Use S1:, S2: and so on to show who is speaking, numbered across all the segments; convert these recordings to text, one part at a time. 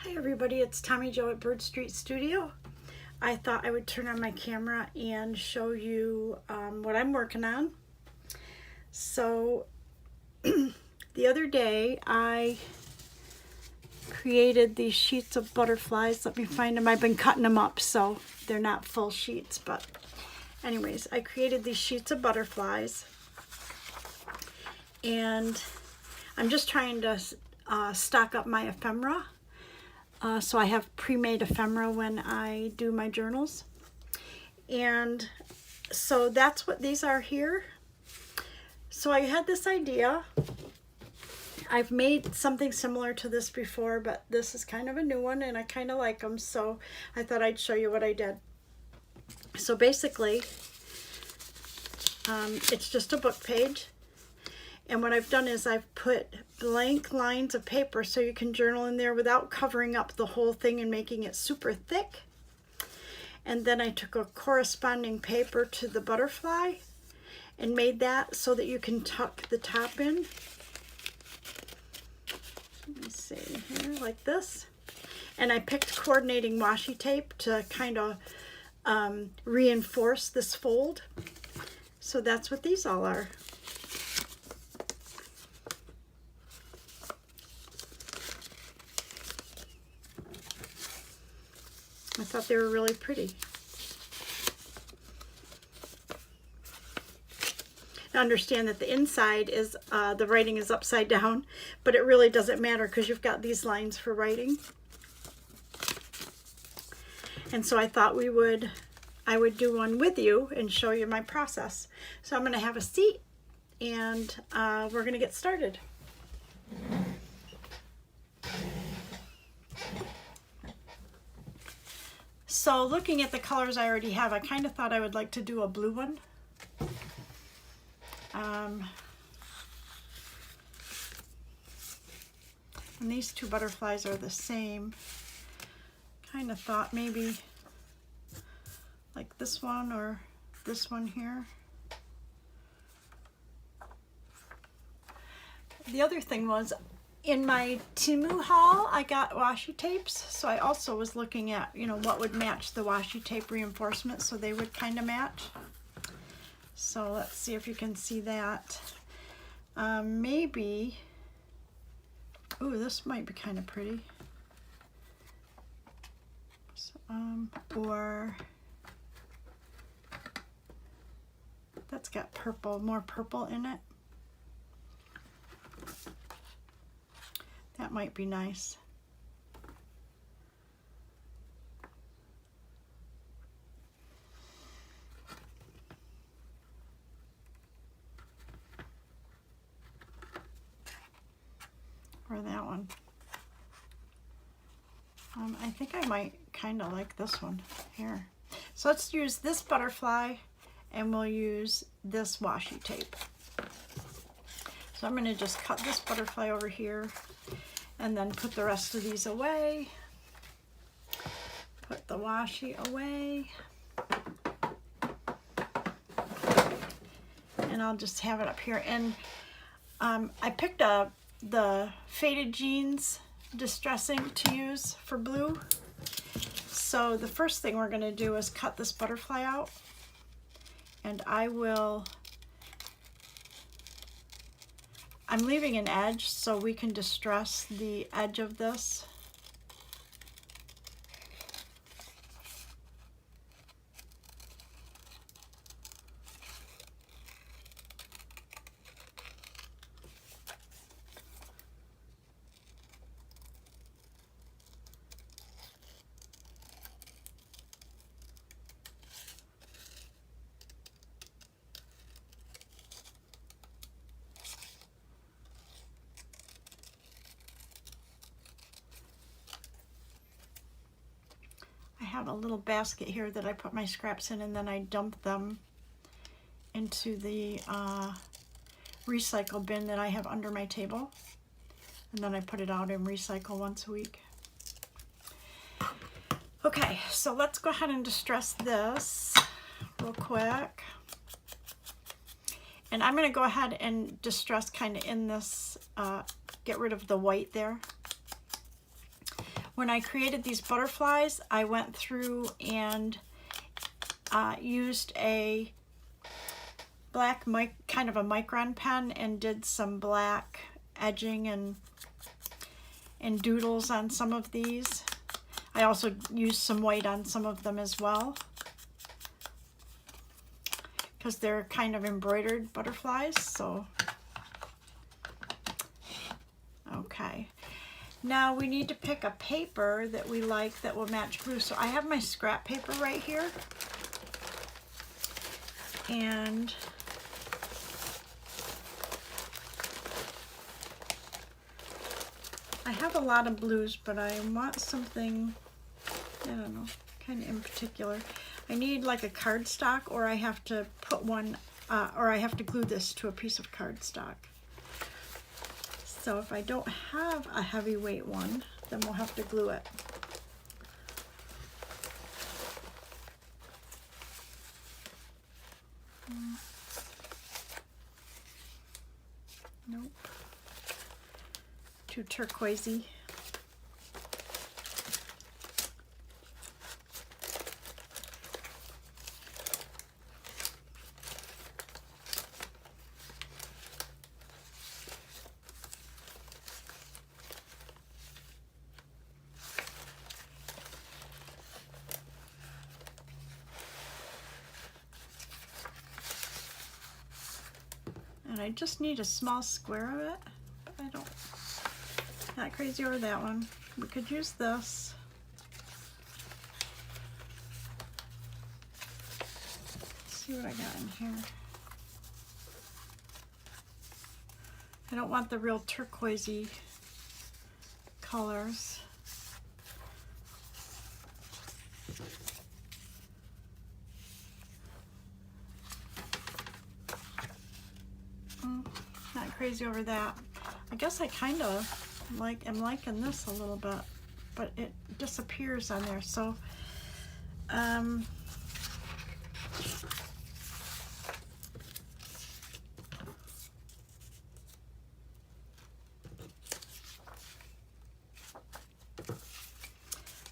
S1: Hi everybody, it's Tommy Jo at Bird Street Studio. I thought I would turn on my camera and show you what I'm working on. So the other day I created these sheets of butterflies. Let me find them. I've been cutting them up so they're not full sheets, but anyways, I created these sheets of butterflies and I'm just trying to stock up my ephemera. So I have pre-made ephemera when I do my journals. And so that's what these are here. So I had this idea. I've made something similar to this before, but this is kind of a new one and I kind of like them. So I thought I'd show you what I did. So basically, it's just a book page. And what I've done is I've put blank lines of paper so you can journal in there without covering up the whole thing and making it super thick. And then I took a corresponding paper to the butterfly and made that so that you can tuck the top in. Let me see here, like this. And I picked coordinating washi tape to kind of reinforce this fold. So that's what these all are. I thought they were really pretty. Now understand that the inside is, the writing is upside down, but it really doesn't matter because you've got these lines for writing. And so I thought I would do one with you and show you my process. So I'm going to have a seat and we're going to get started. So looking at the colors I already have, I kind of thought I would like to do a blue one. And these two butterflies are the same. Kind of thought maybe like this one or this one here. The other thing was, in my Temu haul, I got washi tapes, so I also was looking at, what would match the washi tape reinforcement so they would kind of match. So let's see if you can see that. Maybe, ooh, this might be kind of pretty. So, or that's got purple, more purple in it. That might be nice. Or that one. I think I might kind of like this one here. So let's use this butterfly and we'll use this washi tape. So I'm going to just cut this butterfly over here and then put the rest of these away. Put the washi away. And I'll just have it up here. And I picked up the Faded Jeans distressing to use for blue. So the first thing we're going to do is cut this butterfly out. And I'm leaving an edge so we can distress the edge of this. I have a little basket here that I put my scraps in and then I dump them into the recycle bin that I have under my table. And then I put it out and recycle once a week. Okay, so let's go ahead and distress this real quick. And I'm going to go ahead and distress kind of in this, get rid of the white there. when I created these butterflies, I went through and used a black kind of a micron pen and did some black edging and doodles on some of these. I also used some white on some of them as well, because they're kind of embroidered butterflies. So okay, now we need to pick a paper that we like that will match blue. So I have my scrap paper right here, and I have a lot of blues, but I want something, I don't know, kind of in particular. I need like a cardstock, or I have to put one, or I have to glue this to a piece of cardstock. So if I don't have a heavyweight one, then we'll have to glue it. Nope. Too turquoisey. And I just need a small square of it, but I don't, not crazy over that one. We could use this. Let's see what I got in here. I don't want the real turquoisey colors. Not crazy over that. I guess I kind of am liking this a little bit, but it disappears on there. So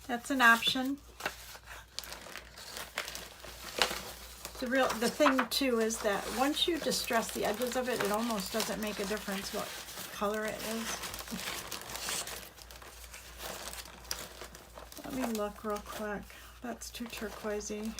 S1: that's an option. The thing too is that once you distress the edges of it, it almost doesn't make a difference what color it is. Let me look real quick. That's too turquoisey.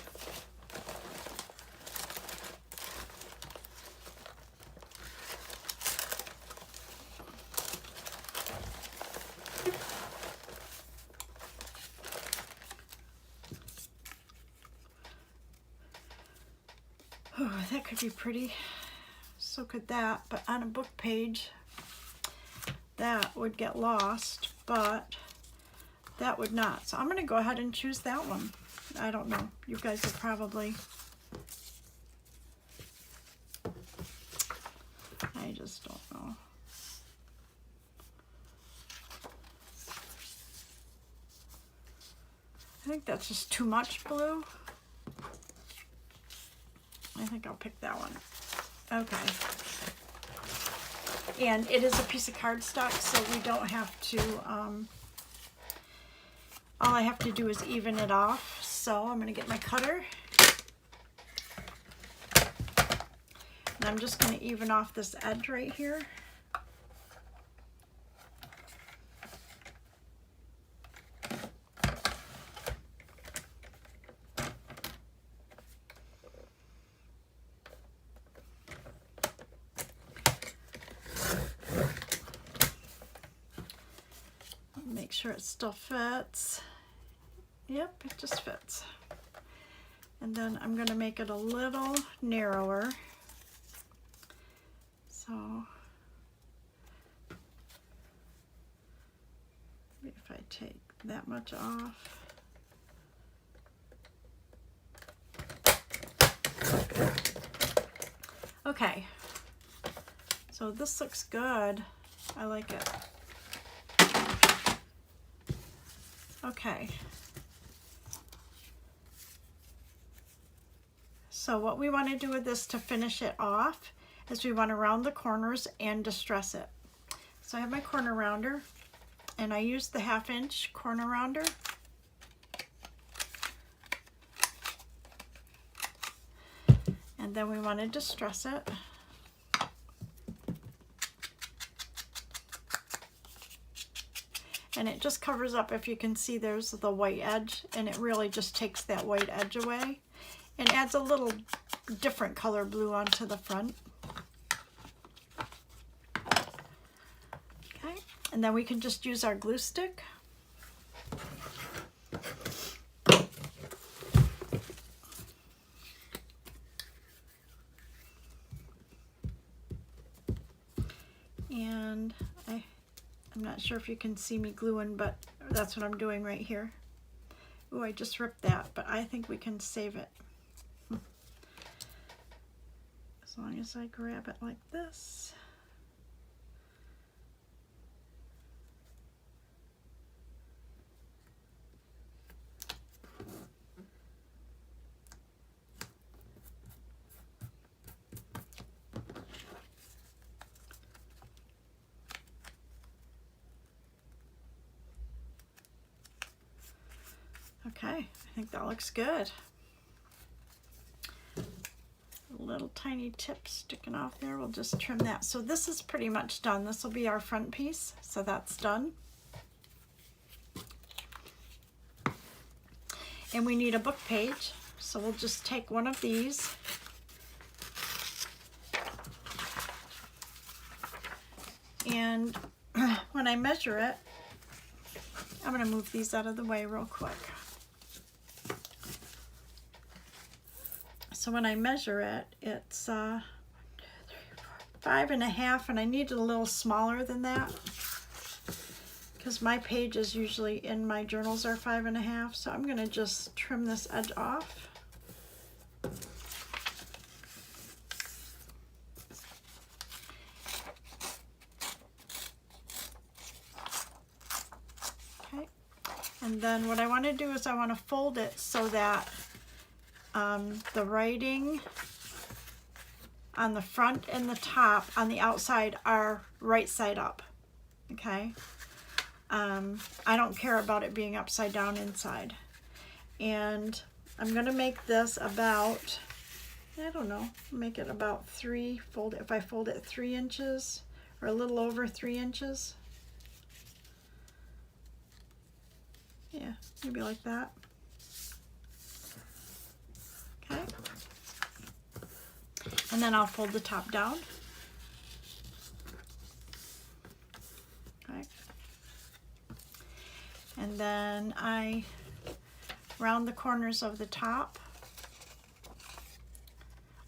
S1: Oh, that could be pretty. So could that, but on a book page, that would get lost, but that would not. So I'm going to go ahead and choose that one. I don't know. You guys will probably... I just don't know. I think that's just too much blue. I think I'll pick that one. Okay. And it is a piece of cardstock, so we don't have to, all I have to do is even it off. So I'm going to get my cutter. And I'm just going to even off this edge right here. Make sure it still fits. Yep, it just fits. And then I'm going to make it a little narrower. So maybe if I take that much off. Okay, so this looks good. I like it. Okay. So what we want to do with this to finish it off is we want to round the corners and distress it. So I have my corner rounder, and I used the 1/2 inch corner rounder. And then we want to distress it. And it just covers up, if you can see there's the white edge, and it really just takes that white edge away and adds a little different color blue onto the front. Okay, and then we can just use our glue stick. And I'm not sure if you can see me gluing, but that's what I'm doing right here. Ooh, I just ripped that, but I think we can save it. As long as I grab it like this. Okay, I think that looks good. Little tiny tip sticking off there, we'll just trim that. So this is pretty much done. This will be our front piece, so that's done. And we need a book page, so we'll just take one of these. And when I measure it, I'm going to move these out of the way real quick. So when I measure it, it's 5 1/2, and I need it a little smaller than that because my pages usually in my journals are 5 1/2. So I'm going to just trim this edge off. Okay, and then what I want to do is I want to fold it so that the writing on the front and the top on the outside are right side up. Okay, I don't care about it being upside down inside. And I'm going to make this about, I don't know, make it about 3, if I fold it 3 inches or a little over 3 inches. Yeah, maybe like that. Okay. And then I'll fold the top down. Okay. And then I round the corners of the top.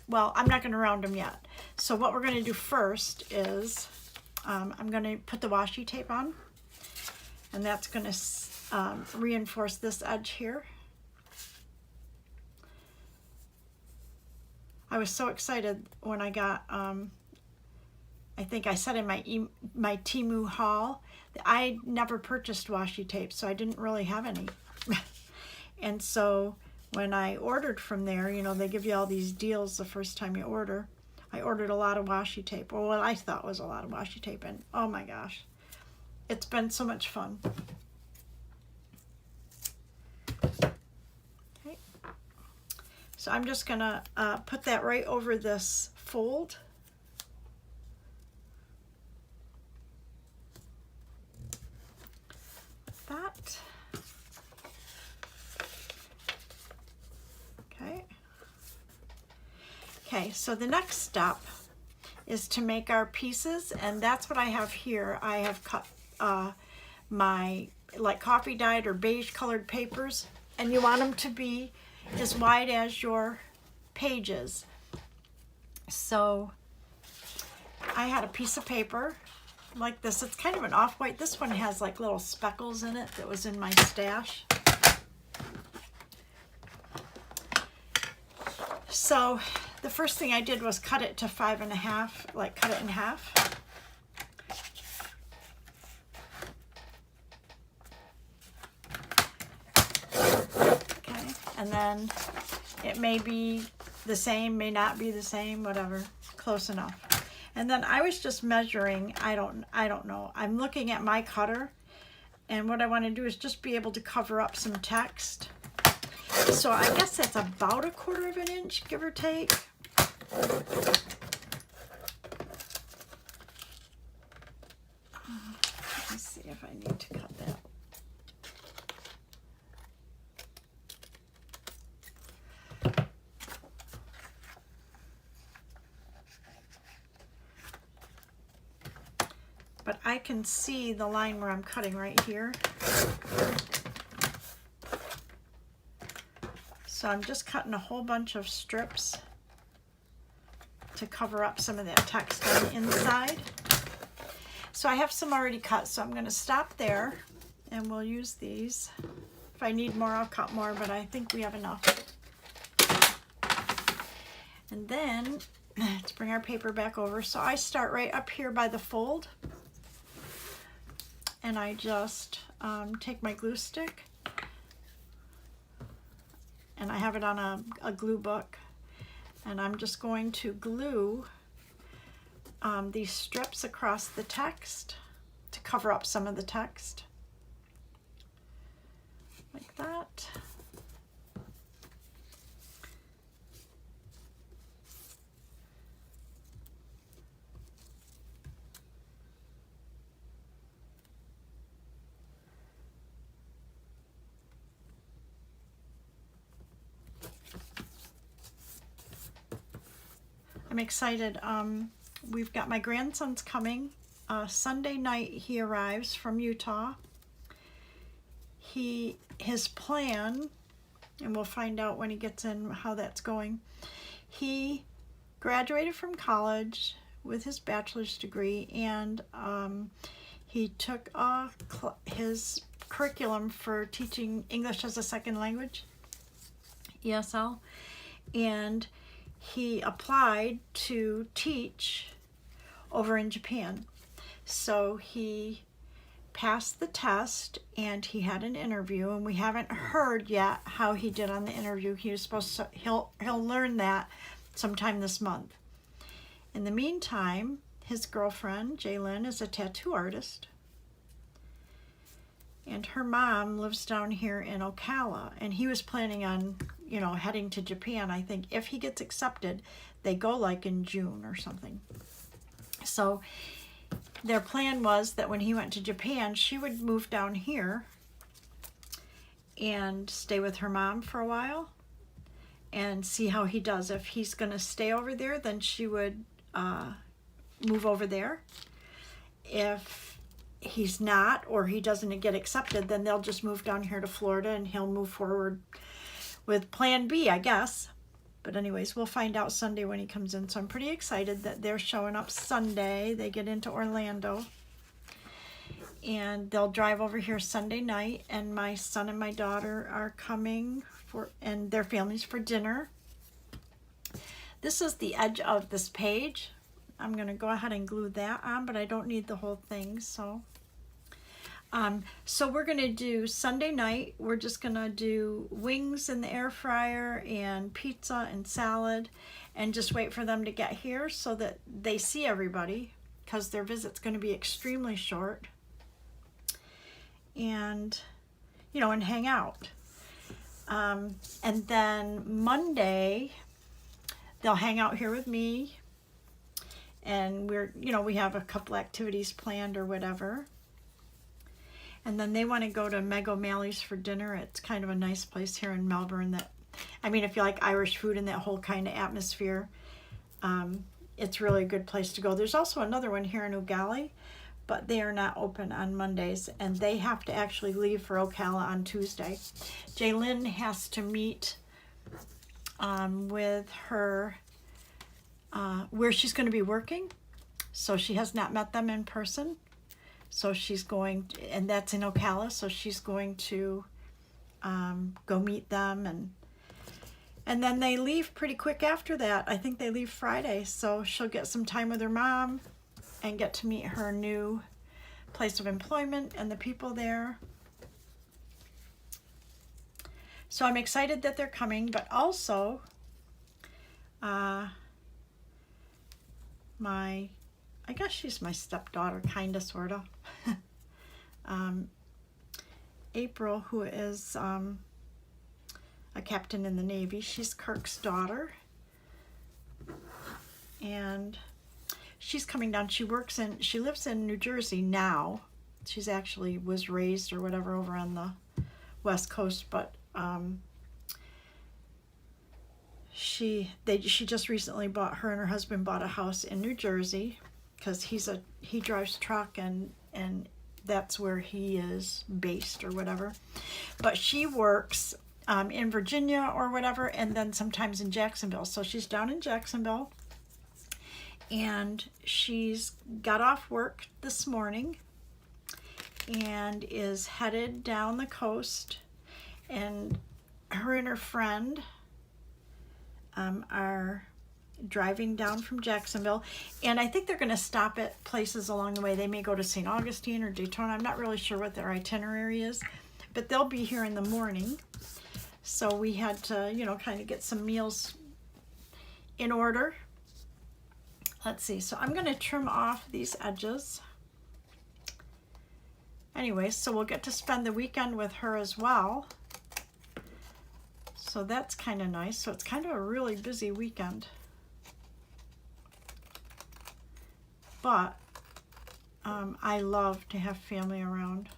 S1: Well, I'm not going to round them yet. So what we're going to do first is I'm going to put the washi tape on, and that's going to reinforce this edge here. I was so excited when I got, I think I said in my Temu haul, that I never purchased washi tape, so I didn't really have any. And so when I ordered from there, you know, they give you all these deals the first time you order. I ordered a lot of washi tape, or what I thought was a lot of washi tape, and oh my gosh, it's been so much fun. So I'm just gonna put that right over this fold. Like that. Okay. Okay, so the next step is to make our pieces, and that's what I have here. I have cut my like coffee dyed or beige colored papers, and you want them to be as wide as your pages. So I had a piece of paper like this. It's kind of an off-white. This one has like little speckles in it that was in my stash. So the first thing I did was cut it to 5 1/2, like cut it in half. And then it may be the same, may not be the same, whatever, close enough. And then I was just measuring, I don't know. I'm looking at my cutter, And what I want to do is just be able to cover up some text. So I guess that's about 1/4 of an inch, give or take. Let's see if I need to cut that. But I can see the line where I'm cutting right here. So I'm just cutting a whole bunch of strips to cover up some of that text on the inside. So I have some already cut, so I'm going to stop there and we'll use these. If I need more, I'll cut more, but I think we have enough. And then let's bring our paper back over. So I start right up here by the fold, and I just take my glue stick, and I have it on a glue book, and I'm just going to glue these strips across the text to cover up some of the text, like that. I'm excited. We've got my grandson's coming. Sunday night he arrives from Utah. His plan, and we'll find out when he gets in how that's going. He graduated from college with his bachelor's degree, and he took his curriculum for teaching English as a second language, ESL, and he applied to teach over in Japan. So he passed the test and he had an interview, and we haven't heard yet how he did on the interview. He was supposed to, he'll learn that sometime this month. In the meantime, his girlfriend, Jaylyn, is a tattoo artist, and her mom lives down here in Ocala, and he was planning on, heading to Japan. I think if he gets accepted, they go like in June or something. So their plan was that when he went to Japan, she would move down here and stay with her mom for a while and see how he does. If he's going to stay over there, then she would move over there. If he's not, or he doesn't get accepted, then they'll just move down here to Florida and he'll move forward with plan B, I guess. But anyways, we'll find out Sunday when he comes in. So I'm pretty excited that they're showing up Sunday. They get into Orlando, and they'll drive over here Sunday night, and my son and my daughter are coming and their families for dinner. This is the edge of this page. I'm going to go ahead and glue that on, but I don't need the whole thing. So we're going to do Sunday night. We're just going to do wings in the air fryer and pizza and salad, and just wait for them to get here so that they see everybody, because their visit's going to be extremely short, and and hang out. And then Monday they'll hang out here with me, and we have a couple activities planned or whatever. And then they want to go to Meg O'Malley's for dinner. It's kind of a nice place here in Melbourne. If you like Irish food and that whole kind of atmosphere, it's really a good place to go. There's also another one here in Ugali, but they are not open on Mondays, and they have to actually leave for Ocala on Tuesday. Jaylyn has to meet with her where she's going to be working, so she has not met them in person. So she's going, and that's in Ocala, so she's going to go meet them, and then they leave pretty quick after that. I think they leave Friday, so she'll get some time with her mom and get to meet her new place of employment and the people there. So I'm excited that they're coming, but also I guess she's my stepdaughter, kind of, sort of. April, who is a captain in the Navy. She's Kirk's daughter. And she's coming down. She lives in New Jersey now. She's actually was raised or whatever over on the West Coast, but she just recently her and her husband bought a house in New Jersey because he drives truck and that's where he is based or whatever. But she works in Virginia or whatever, and then sometimes in Jacksonville. So she's down in Jacksonville, and she's got off work this morning and is headed down the coast, and her and her friend are driving down from Jacksonville, and I think they're going to stop at places along the way. They may go to St. Augustine or Daytona. I'm not really sure what their itinerary is, but they'll be here in the morning. So we had to, kind of get some meals in order. Let's see. So I'm going to trim off these edges. Anyway, so we'll get to spend the weekend with her as well. So that's kind of nice. So it's kind of a really busy weekend. But I love to have family around.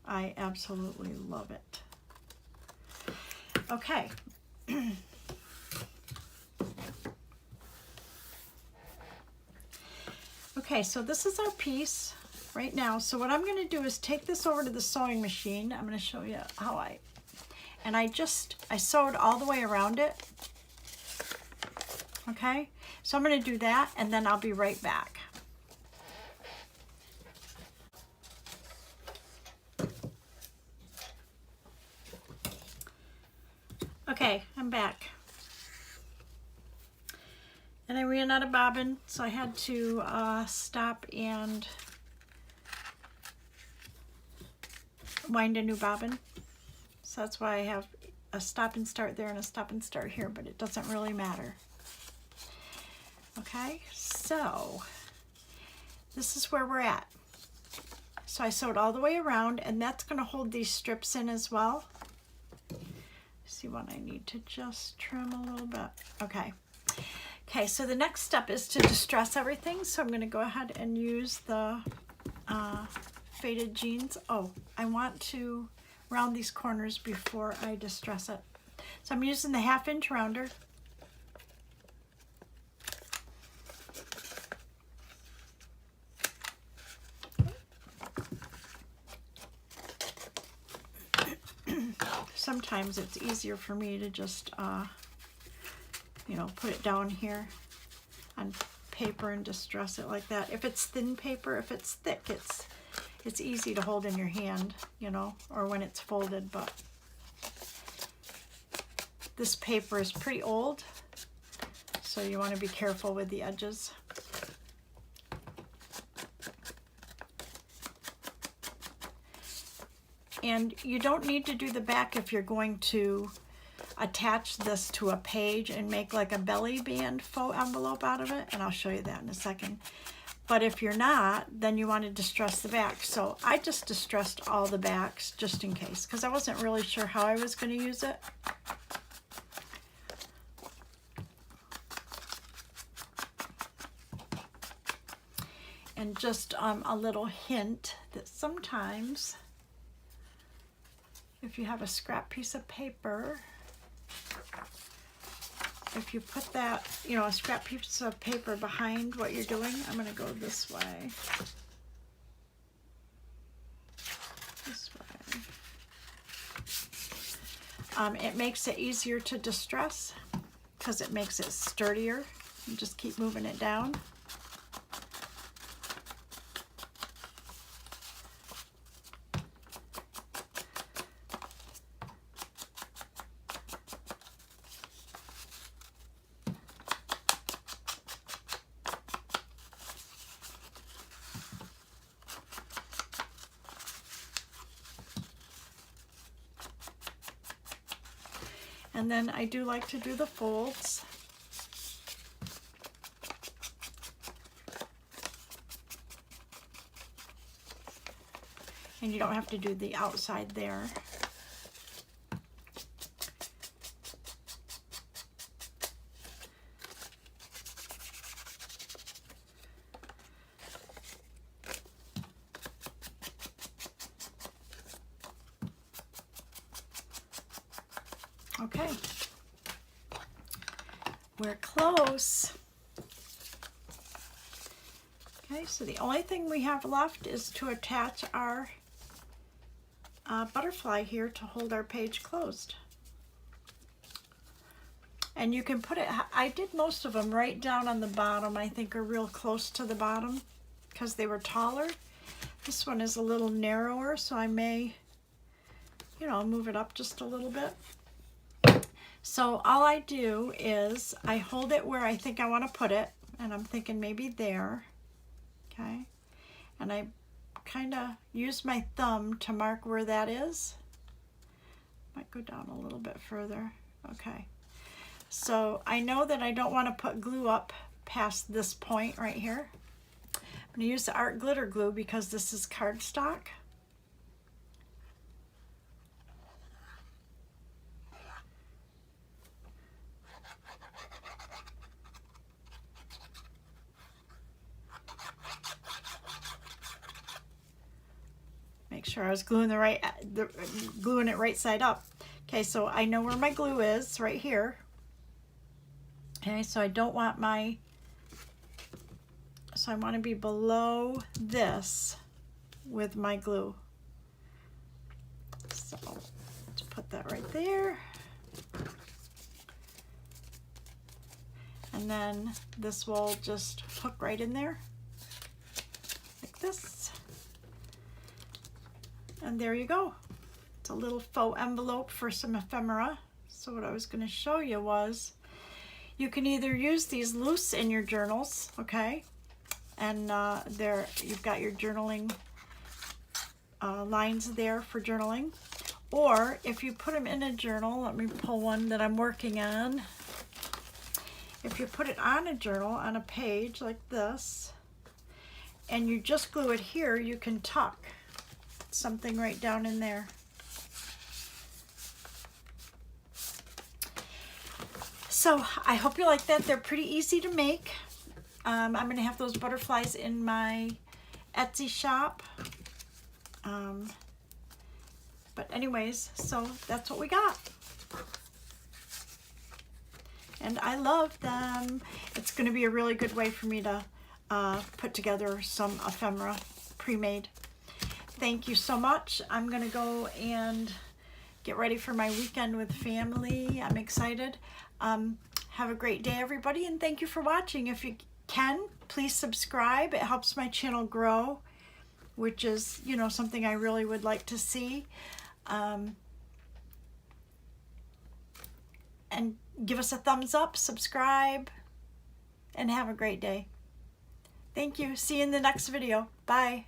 S1: I absolutely love it. Okay. Okay, so this is our piece right now. So what I'm going to do is take this over to the sewing machine. I'm going to show you how I sewed all the way around it. Okay, so I'm going to do that, and then I'll be right back. Okay, I'm back. And I ran out of bobbin, so I had to stop and wind a new bobbin. So that's why I have a stop and start there and a stop and start here, but it doesn't really matter. Okay, so this is where we're at. So I sewed all the way around, and that's going to hold these strips in as well. See what I need to just trim a little bit. Okay. Okay, so the next step is to distress everything. So I'm going to go ahead and use the faded jeans. Oh, I want to round these corners before I distress it. So I'm using the 1/2 inch rounder. Sometimes it's easier for me to just, put it down here on paper and distress it like that. If it's thin paper, if it's thick, it's easy to hold in your hand, or when it's folded. But this paper is pretty old, so you want to be careful with the edges. And you don't need to do the back if you're going to attach this to a page and make like a belly band faux envelope out of it, and I'll show you that in a second. But if you're not, then you want to distress the back. So I just distressed all the backs just in case, because I wasn't really sure how I was going to use it. And just a little hint that sometimes if you have a scrap piece of paper, if you put that, a scrap piece of paper behind what you're doing, I'm going to go this way. This way. It makes it easier to distress because it makes it sturdier. You just keep moving it down. And then I do like to do the folds. And you don't have to do the outside there. Okay, we're close. Okay, so the only thing we have left is to attach our butterfly here to hold our page closed. And you can put it, I did most of them right down on the bottom, I think are real close to the bottom because they were taller. This one is a little narrower, so I may, you know, move it up just a little bit. So all I do is I hold it where I think I want to put it, and I'm thinking maybe there, okay? And I kind of use my thumb to mark where that is. Might go down a little bit further, okay. So I know that I don't want to put glue up past this point right here. I'm going to use the art glitter glue because this is cardstock. Make sure I was gluing gluing it right side up. Okay, so I know where my glue is right here. Okay, so I don't want my, so I want to be below this with my glue. So let's put that right there. And then this will just hook right in there like this. And there you go. It's a little faux envelope for some ephemera. So what I was going to show you was you can either use these loose in your journals, okay? And there you've got your journaling lines there for journaling. Or if you put them in a journal, let me pull one that I'm working on. If you put it on a journal, on a page like this, and you just glue it here, you can tuck something right down in there. So I hope you like that. They're pretty easy to make. I'm going to have those butterflies in my Etsy shop. But anyways, so that's what we got. And I love them. It's going to be a really good way for me to put together some ephemera pre-made. Thank you so much. I'm going to go and get ready for my weekend with family. I'm excited. Have a great day, everybody, and thank you for watching. If you can, please subscribe. It helps my channel grow, which is, you know, something I really would like to see. And give us a thumbs up, subscribe, and have a great day. Thank you. See you in the next video. Bye.